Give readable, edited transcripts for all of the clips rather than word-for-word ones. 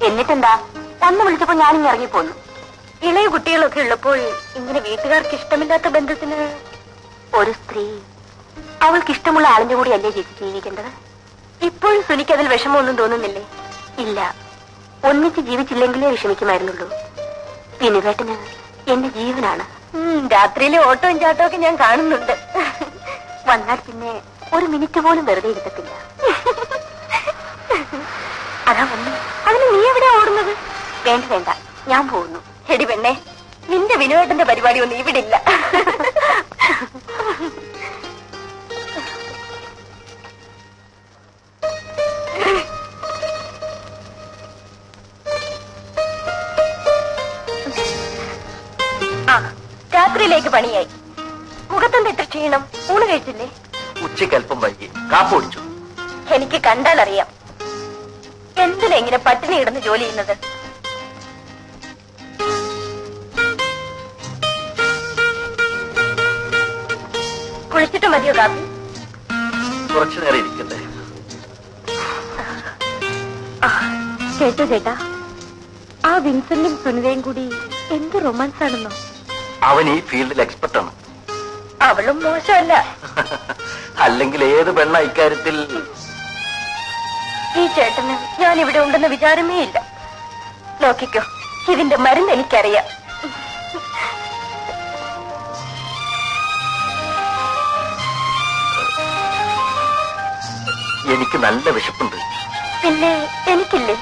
എന്നിട്ടെന്താ, അന്ന് വിളിച്ചപ്പോ ഞാനിങ്ങ് ഇറങ്ങിപ്പോന്നു. ഇളയ കുട്ടികളൊക്കെ ഉള്ളപ്പോൾ ഇങ്ങനെ വീട്ടുകാർക്ക് ഇഷ്ടമില്ലാത്ത ബന്ധത്തിന് ഒരു സ്ത്രീ അവൾക്ക് ഇഷ്ടമുള്ള ആളിന്റെ കൂടി അല്ലേ ചേച്ചി ജീവിക്കേണ്ടത്? ഇപ്പോഴും സുനിക്ക് അതിൽ വിഷമമൊന്നും തോന്നുന്നില്ലേ? ഇല്ല, ഒന്നിച്ച് ജീവിച്ചില്ലെങ്കിലേ വിഷമിക്കുമായിരുന്നുള്ളൂ. വിനുവേട്ടന് എന്റെ ജീവനാണ്. രാത്രിയിലെ ഓട്ടവും ചാട്ടവും ഒക്കെ ഞാൻ കാണുന്നുണ്ട്. വന്നാൽ പിന്നെ ഒരു മിനിറ്റ് പോലും വെറുതെ ഇരുത്തത്തില്ല. അതാ വന്നു. അതിന് നീ എവിടെയാ ഓടുന്നത്? വേണ്ട വേണ്ട, ഞാൻ പോകുന്നു. എടി പെണ്ണെ, നിന്റെ വിനുവേട്ടന്റെ പരിപാടി ഒന്നും ഇവിടെ ഇല്ല. രാത്രിയിലേക്ക് പണിയായി. മുഖത്തെന്ത് ഇത്ര ക്ഷീണം? ഊണ് കഴിച്ചില്ലേ? ഉച്ചയ്ക്ക് അല്പം വൈകി. കാപ്പ് കുടിച്ചു. എനിക്ക് കണ്ടാൽ അറിയാം എന്തിനാ ഇങ്ങനെ പട്ടിണി കിടന്ന് ജോലി ചെയ്യുന്നത്. കുളിച്ചിട്ട് മതിയോ കാപ്പി? കുറച്ചു നേരം ഇരിക്കട്ടെ. കേട്ടോ ചേട്ടാ, ആ വിൻസെന്റും സുനിതയും കൂടി എന്ത് റൊമാൻസ് ആണെന്നോ. അവൻ ഈ ഫീൽഡിൽ എക്സ്പെർട്ടാണ്. അവളും മോശമല്ല. അല്ലെങ്കിൽ ഏത് പെണ്ണ ഇക്കാര്യത്തിൽ? ഈ ചേട്ടന് ഞാൻ ഇവിടെ ഉണ്ടെന്ന് വിചാരമേ ഇല്ല. നോക്കിക്കോ, ഇതിന്റെ മരുന്ന് എനിക്കറിയാം. എനിക്ക് നല്ല വിശപ്പുണ്ട്. പിന്നെ എനിക്കില്ലേ?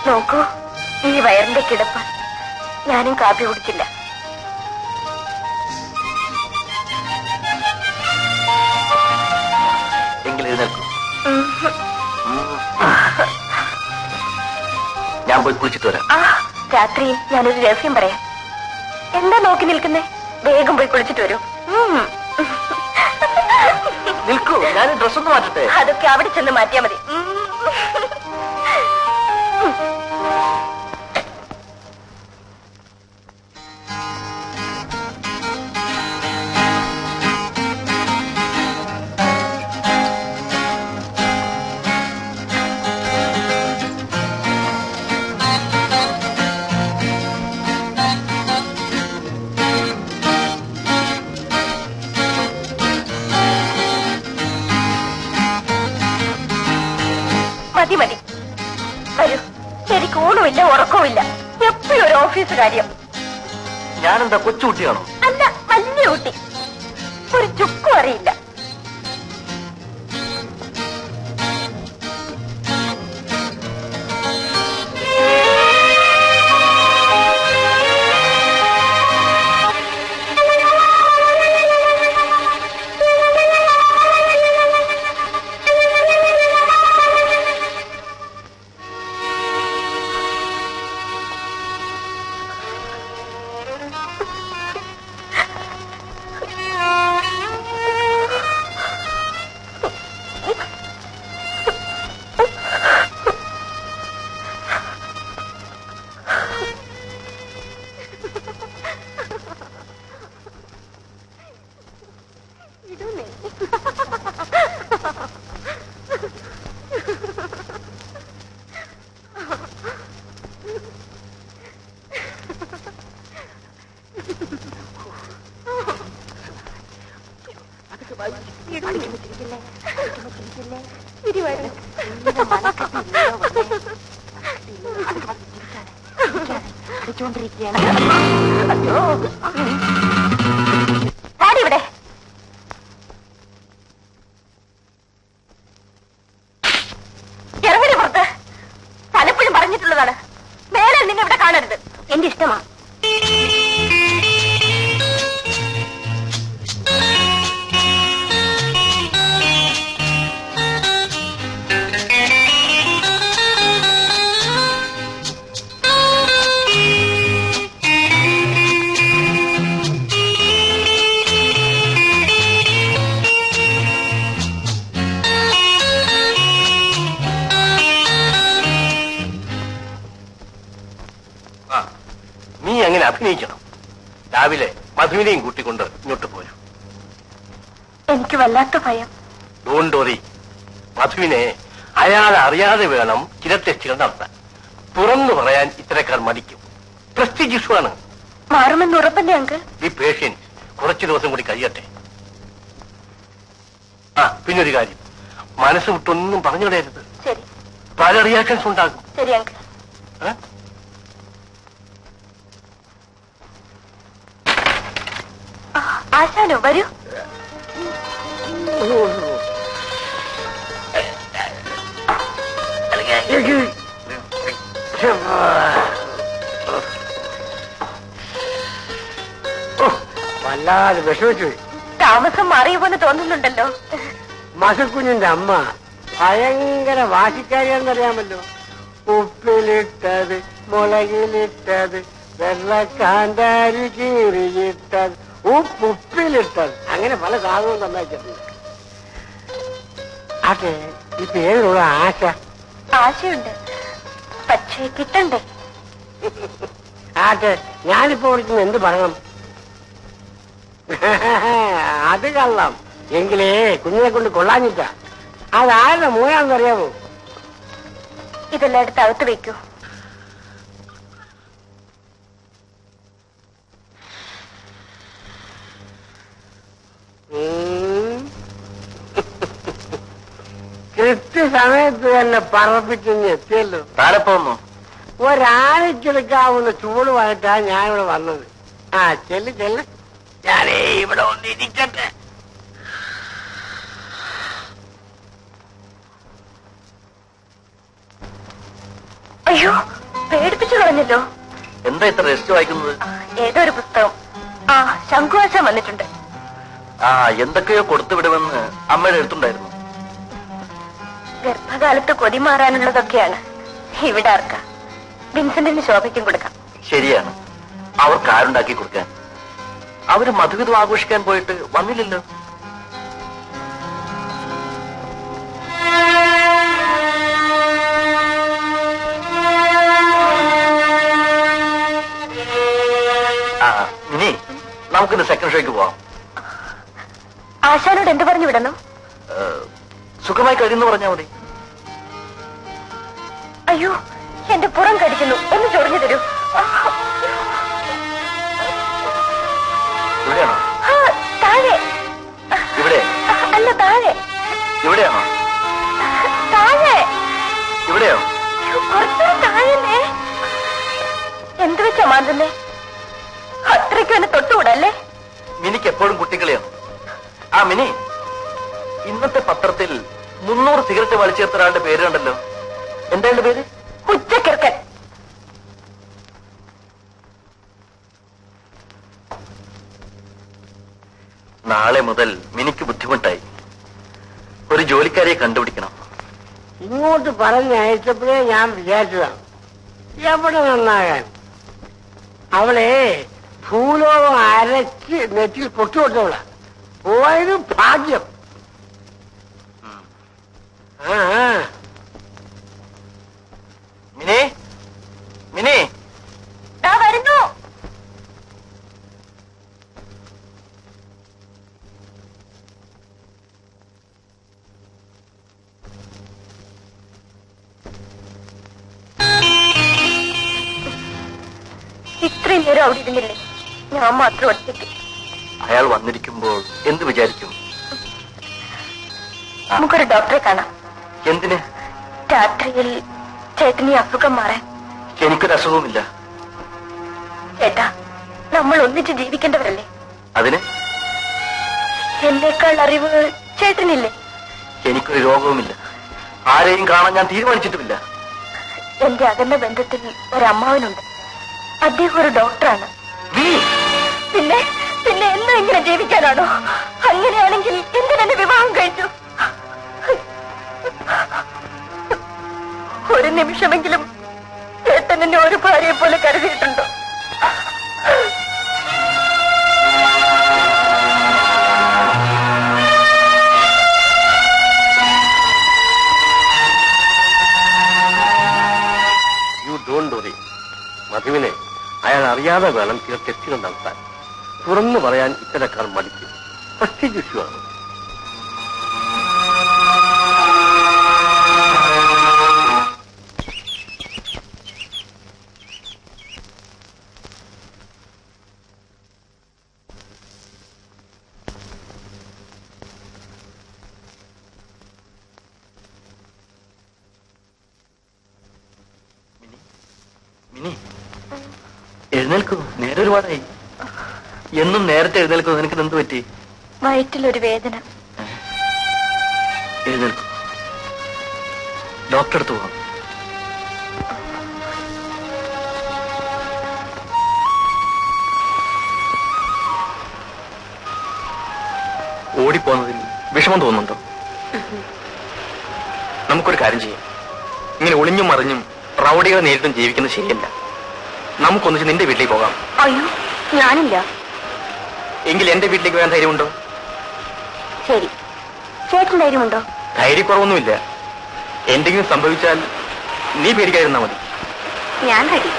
നോക്കൂ, ഈ വയറിന്റെ കിടപ്പ്. ഞാനും കാപ്പി കുടിച്ചില്ല. എങ്കിൽ എഴുന്നേൽക്കൂ. ഞാൻ പോയി കുളിച്ചിട്ട് വരാം. രാത്രി ഞാനൊരു രഹസ്യം പറയാം. എന്താ നോക്കി നിൽക്കുന്നേ? വേഗം പോയി കുളിച്ചിട്ട് വരൂ. നിൽക്കൂ, ഞാൻ ഡ്രസ് ഒന്ന് മാറ്റട്ടെ. അതൊക്കെ അവിടെ ചെന്ന് മാറ്റിയാ മതി. മതി മതി, വരൂ. എനിക്ക് ഊണുമില്ല, ഉറക്കവുമില്ല. എപ്പോഴും ഒരു ഓഫീസ് കാര്യം. ഞാനെന്താ കൊച്ചുകുട്ടിയാണോ? അല്ല, വലിയ കുട്ടി. ഒരു ചുക്കും അറിയില്ല. ഇവിടെ ഇറങ്ങി പുറത്ത്. പലപ്പോഴും പറഞ്ഞിട്ടുള്ളതാണ്, മേലെ നിന്നെ ഇവിടെ കാണരുത്. എന്റെ ഇഷ്ടമാ. നീ അങ്ങനെ അഭിനയിക്കണം. രാവിലെ മധുവിനെയും കൂട്ടിക്കൊണ്ട് ഇങ്ങോട്ട് പോരും. എനിക്ക് വല്ലാത്ത ഭയം. ഡോണ്ട് വറി, മധുവിനെ അയാൾ അറിയാതെ വേണം ചില ടെസ്റ്റുകൾ നടത്താൻ. തുറന്നു പറയാൻ ഇത്തരക്കാർ മടിക്കും. പ്രസ്റ്റീജ് ഇഷ്യൂ ആണ്. മാറുമെന്ന് ഉറപ്പല്ലേ അങ്കിൾ? ഈ പേഷ്യൻസ് കുറച്ചു ദിവസം കൂടി കഴിയട്ടെ. പിന്നൊരു കാര്യം, മനസ്സ് വിട്ടൊന്നും പറഞ്ഞു വിടരുത്. ശരി. പല റിയാക്ഷൻസ് ഉണ്ടാകും. ശരി അങ്കിൾ. ആശാനോ, വരൂ. വല്ലാതെ വിഷമിച്ചു. താമസം മാറിയ പോലെ തോന്നുന്നുണ്ടല്ലോ. മസക്കുഞ്ഞിന്റെ അമ്മ ഭയങ്കര വാശിക്കാരിയാണെന്നറിയാമല്ലോ. ഉപ്പിലിട്ടത്, മുളകിലിട്ടത്, വെള്ളക്കാന്താരി കീറിയിട്ടത്, ഉപ്പിലിട്ടത്, അങ്ങനെ പല സാധനവും തന്നയച്ചിട്ടുണ്ട്. അതെ, ഇപ്പൊ ഏതിനുള്ള ആശ? ആശയുണ്ട്, പക്ഷേ കിട്ടണ്ടേ? ആട്ടെ, ഞാനിപ്പോ വിളിക്കുന്ന എന്ത് പറയണം? അത് കള്ളം. എങ്കിലേ കുഞ്ഞിനെ കൊണ്ട് കൊള്ളാഞ്ഞിട്ട. അതാരുടെ മൂന്നാണെന്നറിയാമോ? ഇതെല്ലാം എടുത്ത് അകത്ത് വെക്കൂ. കൃത്യസമയത്ത് തന്നെ പറപ്പിച്ചിങ്ങ് എത്തിയല്ലോ. താരപ്പോന്നു ഒരാഴ്ചെടുക്കാവുന്ന ചൂടുമായിട്ടാണ് ഞാനിവിടെ വന്നത്. ചെല്ല് ഞാനേ ഇവിടെ ഒന്നിരിക്കട്ടെ. അയ്യോ, പേടിപ്പിച്ചു കളഞ്ഞല്ലോ. എന്താ ഇത്ര രജിസ്റ്റർ വായിക്കുന്നത്? ഏതോ ഒരു പുസ്തകം. ശംഖുവാശാൻ വന്നിട്ടുണ്ട്. എന്തൊക്കെയോ കൊടുത്തു വിടുമെന്ന് അമ്മയുടെ എടുത്തുണ്ടായിരുന്നു. ഗർഭകാലത്ത് കൊതി മാറാനുള്ളതൊക്കെയാണ്. ഇവിടെ ആർക്കാ? വിൻസെന്റിന് ശോഭയ്ക്കും കൊടുക്കാം. ശരിയാണ്, അവർക്ക് ആരുണ്ടാക്കി കൊടുക്കാൻ. അവര് മധുവിധം ആഘോഷിക്കാൻ പോയിട്ട് വന്നില്ലല്ലോ. ഇനി നമുക്കിന്ന് സെക്കൻഡ് ഷോയ്ക്ക് പോവാം. ആശാനോട് എന്ത് പറഞ്ഞു വിടണം? സുഖമായി കഴിയുന്നു പറഞ്ഞാൽ മതി. അയ്യോ, എന്റെ പുറം കടിക്കുന്നു, ഒന്ന് ചൊറിഞ്ഞു തരൂ. ഇവിടെയാണോ? താഴെ. ഇവിടെ അല്ല, താഴെ. ഇവിടെയാണോ? താഴെ. ഇവിടെയോ? കുറച്ചു താഴെ. എന്ത് വെച്ചാ മാന്തുന്നേ? അത്രയ്ക്കും എന്നെ തൊട്ടുകൂടല്ലേ? മിനിക്ക് എപ്പോഴും കുട്ടിക്കളിയാണ്. മിനി, ഇന്നത്തെ പത്രത്തിൽ 300 സിഗരറ്റ് വലിച്ചേർത്ത ഒരാളുടെ പേര് കണ്ടല്ലോ. എന്താ പേര്? ഉച്ചക്കിർക്കൻ. നാളെ മുതൽ മിനിക്ക് ബുദ്ധിമുട്ടായി. ഒരു ജോലിക്കാരിയെ കണ്ടുപിടിക്കണം. ഇങ്ങോട്ട് പറഞ്ഞയച്ചപ്പോഴേ ഞാൻ വിചാരിച്ചതാണ്, എവിടെ നന്നാകാൻ. അവളെ ഭൂലോകം അരച്ച് നെറ്റിൽ പൊട്ടുകൊടുത്തവള. പോയത് ഭാഗ്യം. മിനി, മിനി, വരുന്നു. ഇത്രയും നേരം അവിടെ ഇരുന്നില്ലേ? ഞാൻ മാത്രം ഒറ്റയ്ക്ക്. അയാൾ വന്നിരിക്കുമ്പോൾ എന്ത് വിചാരിക്കും? നമുക്കൊരു ഡോക്ടറെ കാണാം. എന്തിന്? രാത്രിയിൽ ചേട്ടന് ഈ അസുഖം മാറാൻ. എനിക്കൊരു അസുഖവുമില്ല. ചേട്ടാ, നമ്മൾ ഒന്നിച്ച് ജീവിക്കേണ്ടവരല്ലേ? അതിന് എന്നേക്കാൾ അറിവ് ചേട്ടനില്ലേ? എനിക്കൊരു രോഗവുമില്ല. ആരെയും കാണാൻ ഞാൻ തീരുമാനിച്ചിട്ടുമില്ല. എന്റെ അകന്ന ബന്ധത്തിൽ ഒരമ്മാവനുണ്ട്. അദ്ദേഹം ഒരു ഡോക്ടറാണ്. പിന്നെ പിന്നെ എന്നും ഇങ്ങനെ ജീവിക്കാനാണോ? അങ്ങനെയാണെങ്കിൽ എന്തിനെന്നെ വിവാഹം കഴിച്ചു? ഒരു നിമിഷമെങ്കിലും ചേട്ടൻ എന്നെ ഒരു ഭാര്യയെ പോലെ കരുതിയിട്ടുണ്ടോ? You don't worry. മധുവിനെ അയാൾ അറിയാതെ വേണം ചില ടെസ്റ്റുകൾ നടത്താൻ. തുറന്നു പറയാൻ ഇത്തരക്കാർ മടിക്കും. പ്രസ്റ്റീജ് ഇഷ്യൂ ആണ്. മിനി എഴുന്നേൽക്കൂ, നേരെ ഒരുപാടായി. എന്നും നേരത്തെ എഴുന്നേൽക്കൂ. നിനക്ക് എന്ത് പറ്റി? വയറ്റിലൊരു വേദന. എഴുന്നേൽക്കൂ, ഡോക്ടറെ അടുത്ത് പോകാം. ഓടിപ്പോന്നതിൽ വിഷമം തോന്നുന്നുണ്ടോ? നമുക്കൊരു കാര്യം ചെയ്യാം. ഇങ്ങനെ ഒളിഞ്ഞും മറിഞ്ഞും റൗഡികളെ നേരിട്ടും ജീവിക്കുന്നത് ശരിയല്ല. നമുക്കൊന്നിച്ച് നിന്റെ വീട്ടിലേക്ക് പോകാം. അയ്യോ, ഞാനില്ല. എങ്കിൽ എന്റെ വീട്ടിലേക്ക് വരാൻ ധൈര്യമുണ്ടോ? ശരി, ചേട്ടൻ ധൈര്യമുണ്ടോ? ധൈര്യക്കുറവൊന്നുമില്ല. എന്തെങ്കിലും സംഭവിച്ചാൽ നീ പേടിക്കാതിരുന്നാ മതി. ഞാൻ റെഡി.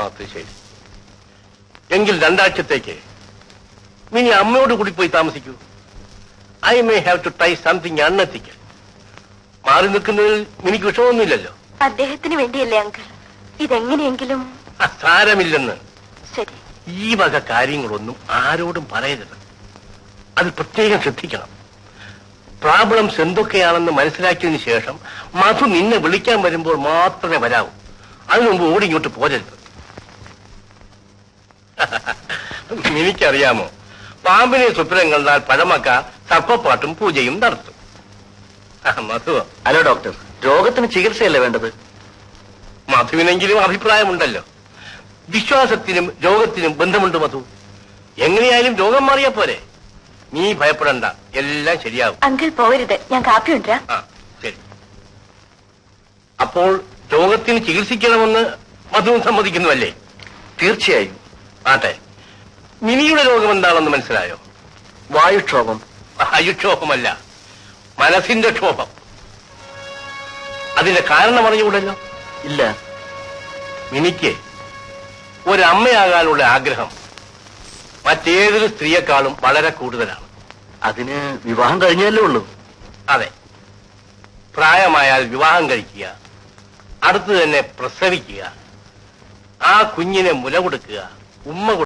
അത് ശരി. എങ്കിൽ 2 ആഴ്ചത്തേക്ക് മിനി അമ്മയോട് കൂടി പോയി താമസിക്കൂ. I may have to try something unethical. മാറി നിൽക്കുന്നതിൽ മിനിക്ക് വിഷമമൊന്നുമില്ലല്ലോ. അദ്ദേഹത്തിന് വേണ്ടിയല്ലേ അങ്കിൾ? ഇതെങ്ങനെയെങ്കിലും. സാരമില്ലെന്ന്. ശരി. ഈ വക കാര്യങ്ങളൊന്നും ആരോടും പറയരുത്. അത് പ്രത്യേകം ശ്രദ്ധിക്കണം. പ്രോബ്ലംസ് എന്തൊക്കെയാണെന്ന് മനസ്സിലാക്കിയതിനു ശേഷം മധു നിന്നെ വിളിക്കാൻ വരുമ്പോൾ മാത്രമേ വരാവൂ. അതിനു മുമ്പ് ഓടി ഇങ്ങോട്ട് പോരരുത്. എനിക്കറിയാമോ, പാമ്പിനെ സ്വപ്നം കണ്ടാൽ പഴമക്ക സർപ്പപ്പാട്ടും പൂജയും നടത്തും. മധു. ഹലോ ഡോക്ടർ, രോഗത്തിന് ചികിത്സയല്ലേ വേണ്ടത്? മധുവിനെങ്കിലും അഭിപ്രായമുണ്ടല്ലോ. വിശ്വാസത്തിനും രോഗത്തിനും ബന്ധമുണ്ട് മധു. എങ്ങനെയായാലും രോഗം മാറിയാ പോരെ. നീ ഭയപ്പെടണ്ട, എല്ലാം ശരിയാവും. അങ്കിൾ പോകരുത്, ഞാൻ കാപ്പി കൊണ്ടുവരാം. ആ ശരി. അപ്പോൾ രോഗത്തിന് ചികിത്സിക്കണമെന്ന് മധുവും സമ്മതിക്കുന്നുവല്ലേ? തീർച്ചയായും. ആട്ടെ, മിനിയുടെ രോഗം എന്താണെന്ന് മനസ്സിലായോ? വായുക്ഷോഭം. വായുക്ഷോഭമല്ല, മനസ്സിന്റെ ക്ഷോഭം. അതിന്റെ കാരണം അറിഞ്ഞുകൂടല്ലോ? ഇല്ല. മിനിക്ക് ഒരമ്മയാകാനുള്ള ആഗ്രഹം മറ്റേതൊരു സ്ത്രീയെക്കാളും വളരെ കൂടുതലാണ്. അതിന് വിവാഹം കഴിഞ്ഞല്ലേ ഉള്ളൂ. അതെ, പ്രായമായാൽ വിവാഹം കഴിക്കുക, അടുത്ത് തന്നെ പ്രസവിക്കുക, ആ കുഞ്ഞിനെ മുല കൊടുക്കുക, ഉമ്മ